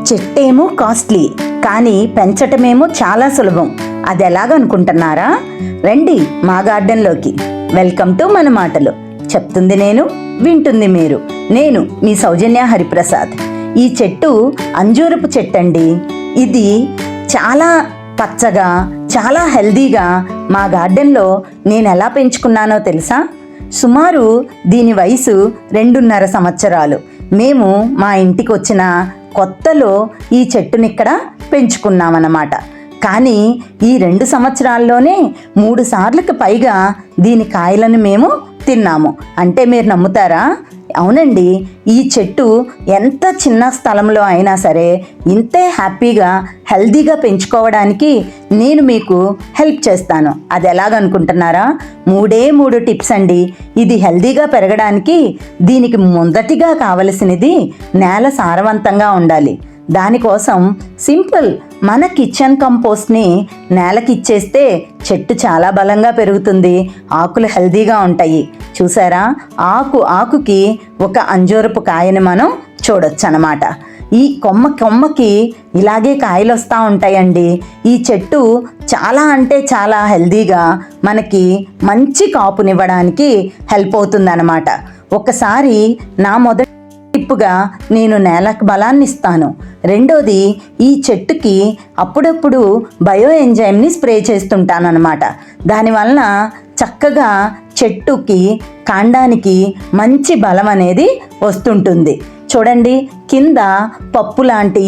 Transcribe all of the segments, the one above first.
చెట్టేమో costly, కానీ పెంచటమేమో చాలా సులభం. అది ఎలాగనుకుంటున్నారా? రండి మా గార్డెన్లోకి. వెల్కమ్ టు మన మాటలు. చెప్తుంది నేను, వింటుంది మీరు. నేను మీ సౌజన్య హరిప్రసాద్. ఈ చెట్టు అంజూరపు చెట్టు అండి. ఇది చాలా పచ్చగా, చాలా హెల్దీగా మా గార్డెన్లో నేను ఎలా పెంచుకున్నానో తెలుసా? సుమారు దీని వయసు 2.5 సంవత్సరాలు. మేము మా ఇంటికి వచ్చిన కొత్తలో ఈ చెట్టుని ఇక్కడ పెంచుకున్నామన్నమాట. కానీ ఈ 2 సంవత్సరాల్లోనే 3 సార్లకు పైగా దీని కాయలను మేము తిన్నాము. అంటే మీరు నమ్ముతారా? అవునండి, ఈ చెట్టు ఎంత చిన్న స్థలంలో అయినా సరే ఇంతే హ్యాపీగా, హెల్దీగా పెంచుకోవడానికి నేను మీకు హెల్ప్ చేస్తాను. అది ఎలాగనుకుంటున్నారా? 3 టిప్స్ అండి. ఇది హెల్దీగా పెరగడానికి దీనికి మొదటిగా కావలసినది నేల సారవంతంగా ఉండాలి. దానికోసం సింపుల్, మన కిచెన్ కంపోస్ట్ని నేలకి ఇచ్చేస్తే చెట్టు చాలా బలంగా పెరుగుతుంది. ఆకులు హెల్దీగా ఉంటాయి. చూసారా? ఆకుకి ఒక అంజూరపు కాయని మనం చూడొచ్చు అన్నమాట. ఈ కొమ్మకి ఇలాగే కాయలు వస్తూ ఉంటాయండి. ఈ చెట్టు చాలా అంటే చాలా హెల్దీగా మనకి మంచి కాపునివ్వడానికి హెల్ప్ అవుతుంది అన్నమాట. ఒకసారి నా మొదటి టిప్పుగా నేను నేలకు బలాన్ని ఇస్తాను. రెండోది, ఈ చెట్టుకి అప్పుడప్పుడు బయో ఎంజైమ్ని స్ప్రే చేస్తుంటాను అన్నమాట. దానివలన చక్కగా చెట్టుకి కాండానికి మంచి బలం అనేది వస్తుంటుంది. చూడండి, కింద పప్పు లాంటి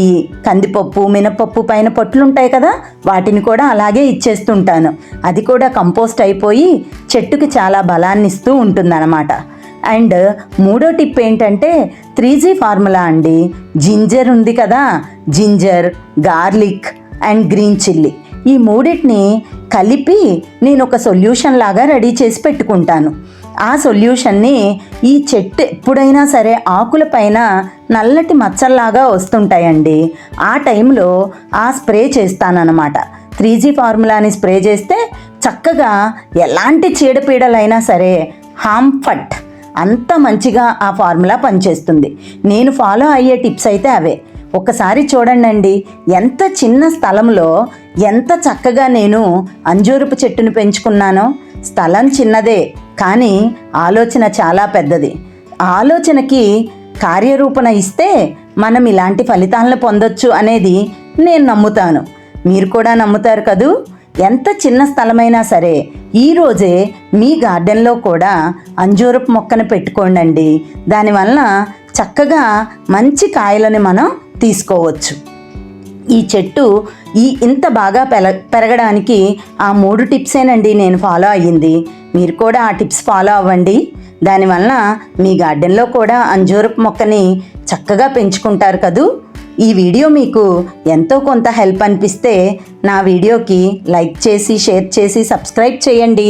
కందిపప్పు, మినపప్పు పైన పొట్లు ఉంటాయి కదా, వాటిని కూడా అలాగే ఇచ్చేస్తుంటాను. అది కూడా కంపోస్ట్ అయిపోయి చెట్టుకి చాలా బలాన్ని ఇస్తూ ఉంటుందన్నమాట. అండ్ 3వ టిప్ ఏంటంటే 3G ఫార్ములా అండి. జింజర్ ఉంది కదా, ginger, garlic and green chilli, ఈ మూడింటిని కలిపి నేను ఒక సొల్యూషన్ లాగా రెడీ చేసి పెట్టుకుంటాను. ఆ సొల్యూషన్ని ఈ చెట్టు ఎప్పుడైనా సరే ఆకుల పైన నల్లటి మచ్చల్లాగా వస్తుంటాయండి. ఆ టైంలో ఆ స్ప్రే చేస్తానన్నమాట. 3G ఫార్ములాని స్ప్రే చేస్తే చక్కగా ఎలాంటి చీడపీడలైనా సరే హాంఫట్ అంత మంచిగా ఆ ఫార్ములా పనిచేస్తుంది. నేను ఫాలో అయ్యే టిప్స్ అయితే అవే. ఒకసారి చూడండి, ఎంత చిన్న స్థలంలో ఎంత చక్కగా నేను అంజూరపు చెట్టును పెంచుకున్నానో. స్థలం చిన్నదే, కానీ ఆలోచన చాలా పెద్దది. ఆలోచనకి కార్యరూపణ ఇస్తే మనం ఇలాంటి ఫలితాలను పొందొచ్చు అనేది నేను నమ్ముతాను. మీరు కూడా నమ్ముతారు కదూ? ఎంత చిన్న స్థలమైనా సరే ఈరోజే మీ గార్డెన్లో కూడా అంజూరపు మొక్కను పెట్టుకోండి. దానివల్ల చక్కగా మంచి కాయలని మనం తీసుకోవచ్చు. ఈ చెట్టు ఇంత బాగా పెరగడానికి ఆ 3 టిప్సేనండి నేను ఫాలో అయ్యింది. మీరు కూడా ఆ టిప్స్ ఫాలో అవ్వండి. దానివల్ల మీ గార్డెన్లో కూడా అంజూరపు మొక్కని చక్కగా పెంచుకుంటారు కదూ. ఈ వీడియో మీకు ఎంతో కొంత హెల్ప్ అనిపిస్తే నా వీడియోకి లైక్ చేసి, షేర్ చేసి, సబ్స్క్రైబ్ చేయండి.